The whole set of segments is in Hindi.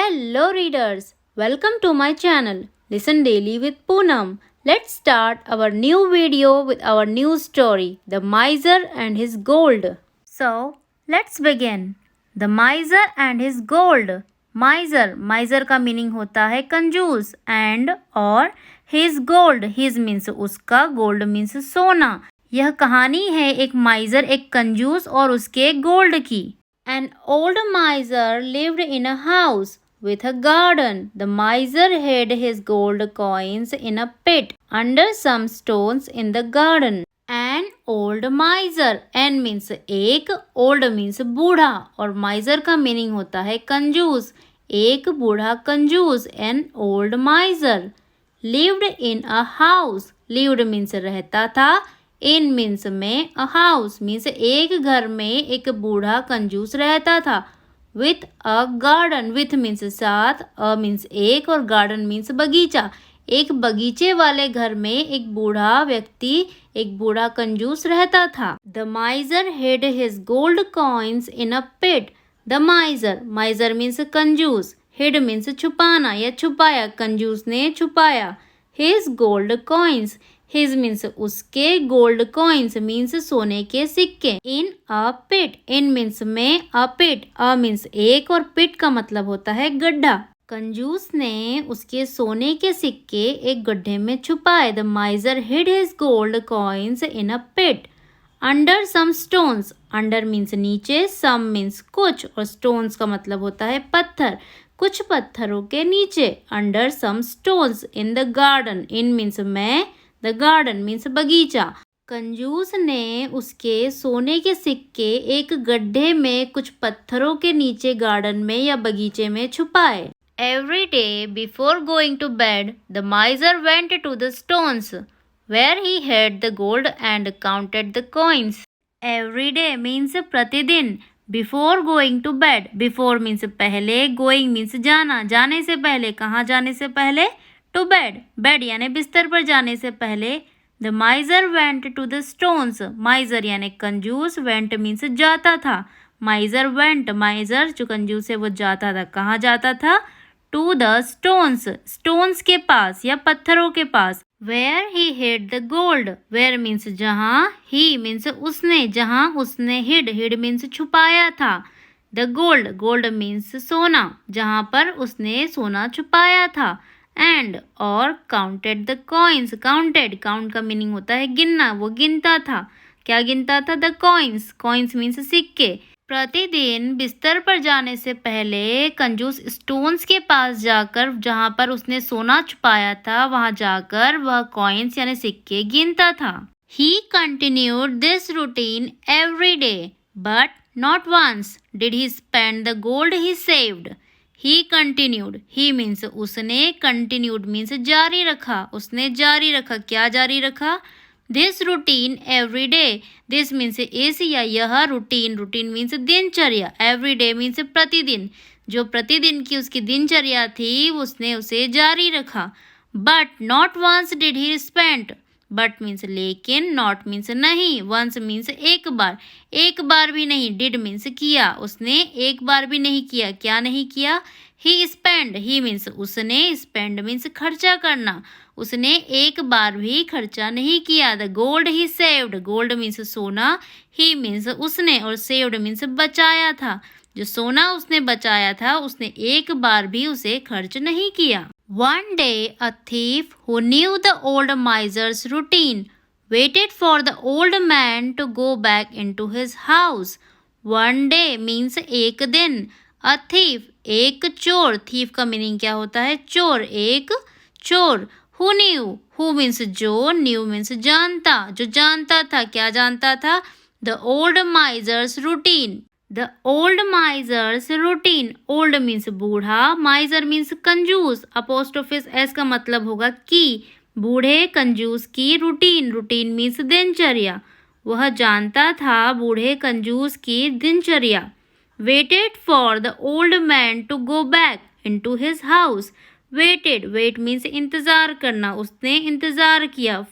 Hello readers, welcome to my channel. Listen daily with Poonam. Let's start our new video with our new story, The Miser and His Gold. So, let's begin. The Miser and His Gold. Miser का मीनिंग होता है कंजूस and और his gold, his means उसका, gold means सोना. यह कहानी है एक माइजर, एक कंजूस और उसके गोल्ड की. An old miser lived in a house with a garden. The miser hid his gold coins in a pit under some stones in the garden. An old miser. An means एक, old means बूढ़ा और miser का meaning होता है कंजूस. एक बूढ़ा कंजूस. An old miser lived in a house. Lived means रहता था. In means में, a house means एक घर में एक बूढ़ा कंजूस रहता था. With a garden. With means साथ, a means एक और garden means बगीचा. एक बगीचे वाले घर में एक बूढ़ा व्यक्ति, एक बूढ़ा कंजूस रहता था. The miser hid his gold coins in a pit. The miser. Miser means कंजूस. Hid means छुपाना या छुपाया. कंजूस ने छुपाया. His gold coins. His means उसके, gold coins means सोने के सिक्के. In a pit. In means में, a pit. A means एक और pit का मतलब होता है गड्ढा. कंजूस ने उसके सोने के सिक्के एक गड्ढे में छुपाए. The miser hid his gold coins in a pit under some stones. Under means नीचे, some means कुछ और stones का मतलब होता है पत्थर. कुछ पत्थरों के नीचे. Under some stones in the garden. In means में, The garden means बगीचा. कंजूस ने उसके सोने के सिक्के एक गड्ढे में कुछ पत्थरों के नीचे गार्डन में या बगीचे में छुपाए. Every day before going to bed, the miser went to the stones where he hid the gold and counted the coins. Every day means प्रतिदिन. Before going to bed. Before means पहले. Going means जाना. जाने से पहले. कहाँ जाने से पहले? To bed. Bed यानी बिस्तर पर जाने से पहले. The miser went to the stones. Miser यानी कंजूस. Went means जाता था. Miser went. Miser जो कंजूस है वो जाता था. कहाँ जाता था? To the stones. Stones के पास या पत्थरों के पास. Where he hid the gold. Where means जहाँ. He means उसने. जहाँ उसने hid. Hid means छुपाया था. The gold. Gold means सोना. जहाँ पर उसने सोना छुपाया था. And और counted the coins. Counted. Count का meaning होता है गिनना. वो गिनता था. क्या गिनता था? The coins. Coins means सिक्के. प्रतिदिन बिस्तर पर जाने से पहले कंजूस स्टोन्स के पास जाकर, जहाँ पर उसने सोना छुपाया था, वहाँ जाकर वह कॉइन्स यानी सिक्के गिनता था. He continued this routine every day, but not once did he spend the gold he saved. He continued. He means उसने. Continued means जारी रखा. उसने जारी रखा. क्या जारी रखा? This routine every day. This means इस या यह. routine. Routine means दिनचर्या. Every day means प्रतिदिन. जो प्रतिदिन की उसकी दिनचर्या थी उसने उसे जारी रखा. But not once did he spend. But means लेकिन. Not means नहीं. Once means एक बार. एक बार भी नहीं. Did means किया. उसने एक बार भी नहीं किया. क्या नहीं किया? He spent. He means उसने. Spend means खर्चा करना. उसने एक बार भी खर्चा नहीं किया. The gold he saved. Gold means सोना. He means उसने और saved means बचाया था. जो सोना उसने बचाया था उसने एक बार भी उसे खर्च नहीं किया. One day a thief who knew the old miser's routine waited for the old man to go back into his house. One day means एक दिन. A thief एक चोर. thief का मीनिंग क्या होता है? चोर. एक चोर. Who knew. Who means जो. Knew means जानता. जो जानता था. क्या जानता था? The old miser's routine. The old miser's routine. Old means बूढ़ा. Miser means कंजूस. Apostrophe s का मतलब होगा कि. बूढ़े कंजूस की रूटीन. रूटीन means दिनचर्या. वह जानता था बूढ़े कंजूस की दिनचर्या. Waited for the old man to go back into his house. Waited. Wait means इंतजार करना. उसने इंतजार किया.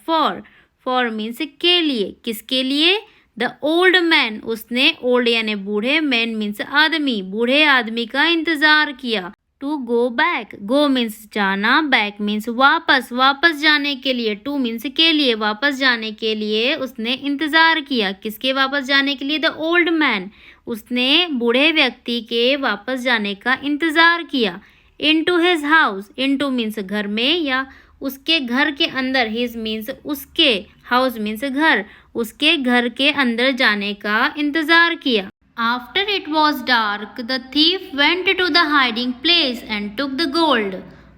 For means के लिए. किसके लिए? The old man. उसने. old यानी बूढ़े. man means आदमी. बूढ़े आदमी का इंतजार किया. To go back, go means जाना, बैक मीन्स वापस, वापस जाने के लिए, टू मीन्स के लिए, वापस जाने के लिए उसने इंतजार किया। किसके वापस जाने के लिए? द ओल्ड मैन, उसने बूढ़े व्यक्ति के वापस जाने का इंतजार किया। Into his house, into means घर में या उसके घर के अंदर, हिज मीन्स उसके, हाउस मीन्स घर, उसके घर के अंदर जाने का इंतजार किया। After it was dark, the thief went to the hiding place and took the gold.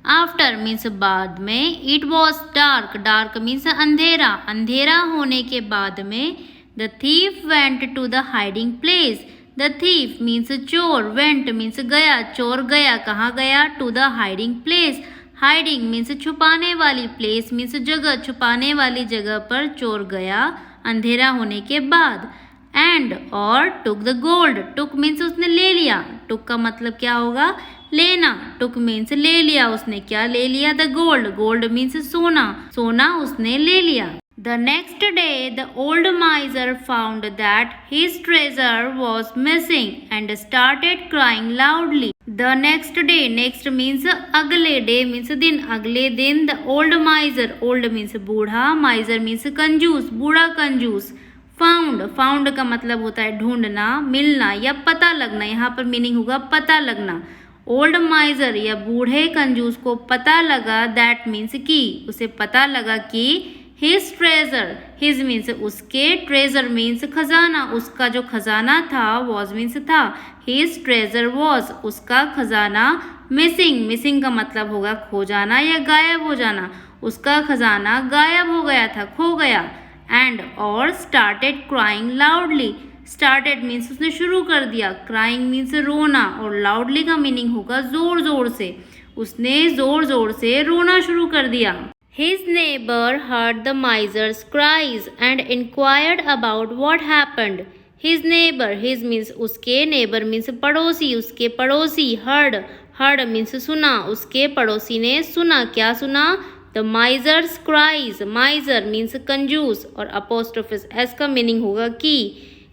After means बाद में, it was dark, dark means अंधेरा, अंधेरा होने के बाद में, the thief went to the hiding place. The thief means चोर, went means गया, चोर गया, कहाँ गया? To the hiding place. Hiding means छुपाने वाली, place means जगह, छुपाने वाली जगह पर चोर गया अंधेरा होने के बाद। एंड और took the gold, took means उसने ले लिया, टुक का मतलब क्या होगा? लेना, टुक मीन्स ले लिया, उसने क्या ले लिया? द गोल्ड, गोल्ड मीन्स सोना, सोना उसने ले लिया। The next day the old माइजर found that his treasure was missing and started crying loudly. The next day, next means अगले, डे मीन्स दिन, अगले दिन द ओल्ड माइजर, ओल्ड मीन्स बूढ़ा, माइजर मीन्स कंजूस, बूढ़ा कंजूस। फाउंड, फाउंड का मतलब होता है ढूंढना, मिलना या पता लगना, यहाँ पर मीनिंग होगा पता लगना। ओल्ड माइजर या बूढ़े कंजूस को पता लगा, दैट मीन्स की, उसे पता लगा कि हिज ट्रेजर, हिज मीन्स उसके, ट्रेजर मीन्स खजाना, उसका जो खजाना था, वॉज मीन्स था, हिज ट्रेजर वॉज, उसका खजाना, मिसिंग, मिसिंग का मतलब होगा खो जाना या गायब हो जाना, उसका खजाना गायब हो गया था, खो गया। एंड और started crying loudly, started means उसने शुरू कर दिया, क्राइंग मीन्स रोना, और लाउडली का मीनिंग होगा जोर जोर से, उसने जोर जोर से रोना शुरू कर दिया। His neighbor heard the miser's cries and inquired about what happened. His neighbor, his means उसके, neighbor means पड़ोसी, उसके पड़ोसी, heard, heard means सुना, उसके पड़ोसी ने सुना, क्या सुना? The miser's cries, miser means कंजूस, और apostrophe s का मीनिंग होगा की,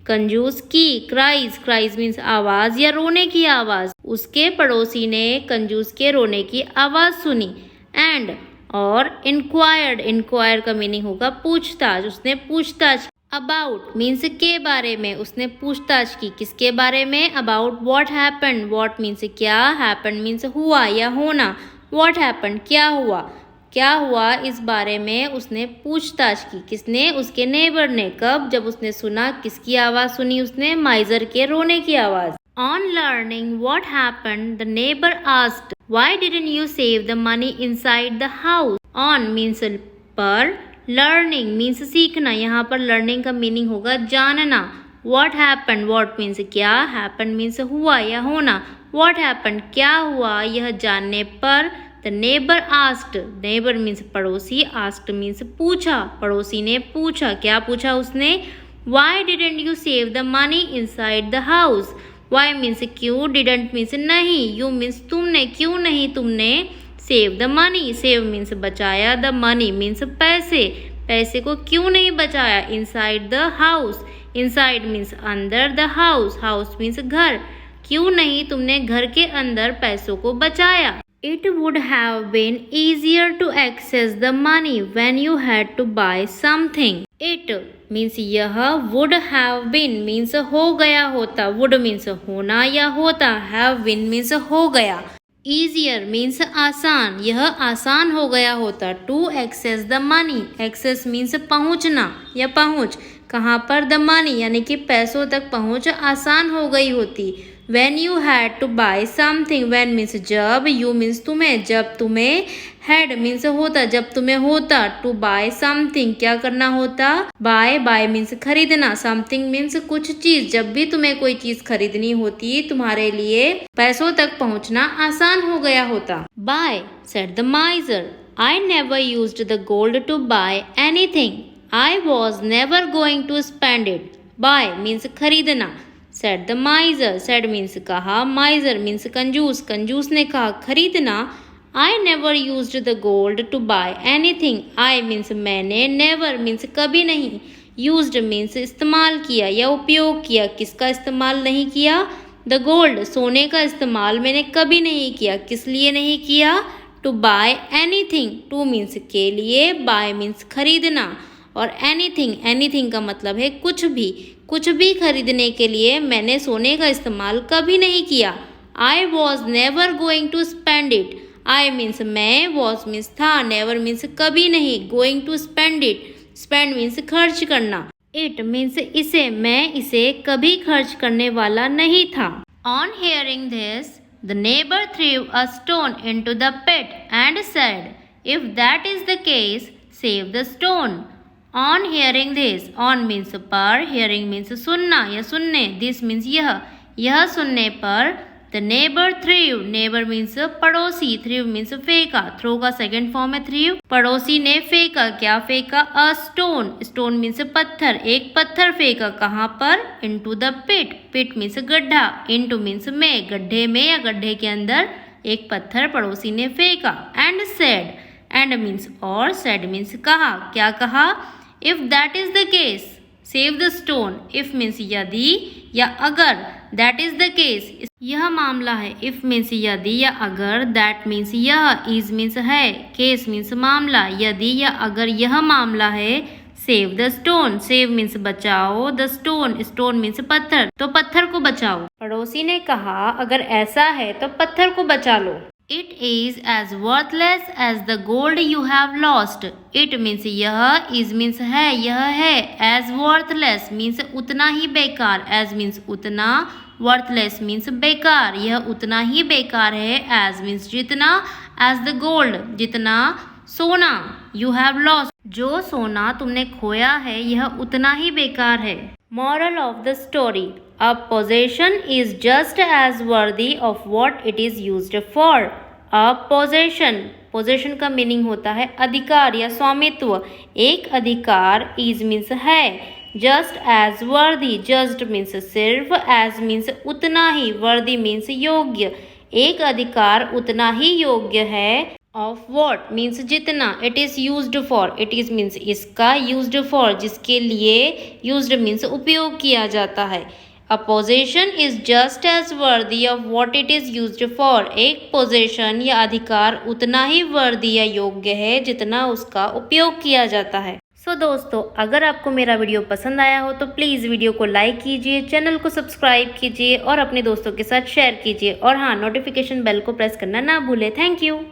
कंजूस की, cries, cries means आवाज या रोने की आवाज, उसके पड़ोसी ने कंजूस के रोने की आवाज सुनी। एंड और inquired, inquire का मीनिंग होगा पूछताछ, उसने पूछताछ। अबाउट मीन्स के बारे में, उसने पूछताछ की, किसके बारे में? About what happened, what means क्या, happened मीन्स हुआ या होना, what happened क्या हुआ, क्या हुआ इस बारे में उसने पूछताछ की। किसने? उसके नेबर ने। कब? जब उसने सुना, किसकी आवाज सुनी उसने? माइजर के रोने की आवाज। On learning what happened, the neighbor asked, "Why didn't you save the money inside the house?" On means पर, learning means सीखना, यहाँ पर learning का meaning होगा जानना। What happened, what means क्या, happened means हुआ या होना, what happened क्या हुआ, यह जानने पर The neighbor asked, neighbor means पड़ोसी, asked means पूछा, पड़ोसी ने पूछा, क्या पूछा उसने? Why didn't you save the money inside the house? Why means क्यों, didn't means नहीं, you means तुमने, क्यों नहीं तुमने save the money, save means बचाया, the money means पैसे, पैसे को क्यों नहीं बचाया? Inside the house, inside means अंदर, the house, house means घर, क्यों नहीं तुमने घर के अंदर पैसों को बचाया? It would have been easier to access the money when you had to buy something. It means यह, would have been means हो गया होता, would means होना या होता, have been means हो गया। Easier means आसान, यह आसान हो गया होता। To access the money, access means पहुँचना या पहुँच, कहाँ पर? The money यानी कि पैसों तक पहुँच आसान हो गई होती। When you had to buy something, when means जब, you means तुम्हें, जब तुम्हें, had means होता, जब तुम्हें होता, to buy something क्या करना होता? buy, buy means खरीदना, something means कुछ चीज, जब भी तुम्हें कोई चीज खरीदनी होती तुम्हारे लिए पैसों तक पहुंचना आसान हो गया होता। Buy, said the miser, I never used the gold to buy anything. I was never going to spend it. Buy means खरीदना, said the miser, said means कहा, miser means कंजूस, कंजूस ने कहा खरीदना। I never used the gold to buy anything. I means मैंने, never means कभी नहीं, used means इस्तेमाल किया या उपयोग किया, किसका इस्तेमाल नहीं किया? द गोल्ड, सोने का इस्तेमाल मैंने कभी नहीं किया। किस लिए नहीं किया? To buy anything, to means के लिए, बाय मीन्स खरीदना, और एनीथिंग का मतलब है कुछ भी खरीदने के लिए मैंने सोने का इस्तेमाल कभी नहीं किया। I was never going to spend it, I means मैं, वॉज मीन्स था, नेवर मीन्स कभी नहीं, going to spend it, spend means खर्च करना, इट मीन्स इसे, मैं इसे कभी खर्च करने वाला नहीं था। On hearing this the neighbour threw a stone into the pit and said, if that is the case save the stone. On hearing this, on means पर, हियरिंग मीन्स सुनना या सुनने, दिस मीन्स यह सुनने पर, the neighbour threw, neighbour means पड़ोसी, थ्रीव मीन्स फेंका, थ्रो का सेकंड फॉर्म है थ्रीव, पड़ोसी ने फेंका, क्या फेंका? अ स्टोन, स्टोन मीन्स पत्थर, एक पत्थर फेंका, कहाँ पर? Into the pit, pit means गड्ढा, इनटू मीन्स में, गड्ढे में या गड्ढे के अंदर एक पत्थर पड़ोसी ने फेंका। एंड सेड, एंड मीन्स और, सेड मीन्स कहा, क्या कहा? If that is the case save the stone, if means यदि या अगर, दैट इज द केस यह मामला है, इफ मीन्स यदि या अगर, दैट मीन्स यह, इज मीन्स है, केस मीन्स मामला, यदि या अगर यह मामला है, save the stone, save means बचाओ, द स्टोन, स्टोन मीन्स पत्थर, तो पत्थर को बचाओ। पड़ोसी ने कहा अगर ऐसा है तो पत्थर को बचा लो। It is as worthless as the gold you have lost, it means यह, इज मीन्स है, यह है, एज वर्थलेस मीन्स उतना ही बेकार, एज मीन्स उतना, वर्थलेस मीन्स बेकार, यह उतना ही बेकार है, एज मीन्स जितना, एज द गोल्ड जितना सोना, यू हैव लॉस्ट जो सोना तुमने खोया है यह उतना ही बेकार है। Moral of the story, a possession is just as worthy of what it is used for. A possession, possession का मीनिंग होता है अधिकार या स्वामित्व, एक अधिकार, इज मीन्स है, just as worthy, just means सिर्फ, एज मीन्स उतना ही, वर्दी मीन्स योग्य, एक अधिकार उतना ही योग्य है, ऑफ वॉट मीन्स जितना, it is used for, it is means इसका, यूज्ड फॉर जिसके लिए, यूज्ड मीन्स उपयोग किया जाता है। A possession is just as worthy of what it is used for, एक पोजेशन या अधिकार उतना ही वर्दी या योग्य है जितना उसका उपयोग किया जाता है। दोस्तों अगर आपको मेरा वीडियो पसंद आया हो तो प्लीज़ वीडियो को लाइक कीजिए, चैनल को सब्सक्राइब कीजिए और अपने दोस्तों के साथ शेयर कीजिए, और हाँ, नोटिफिकेशन बेल को प्रेस करना ना भूलें। Thank you.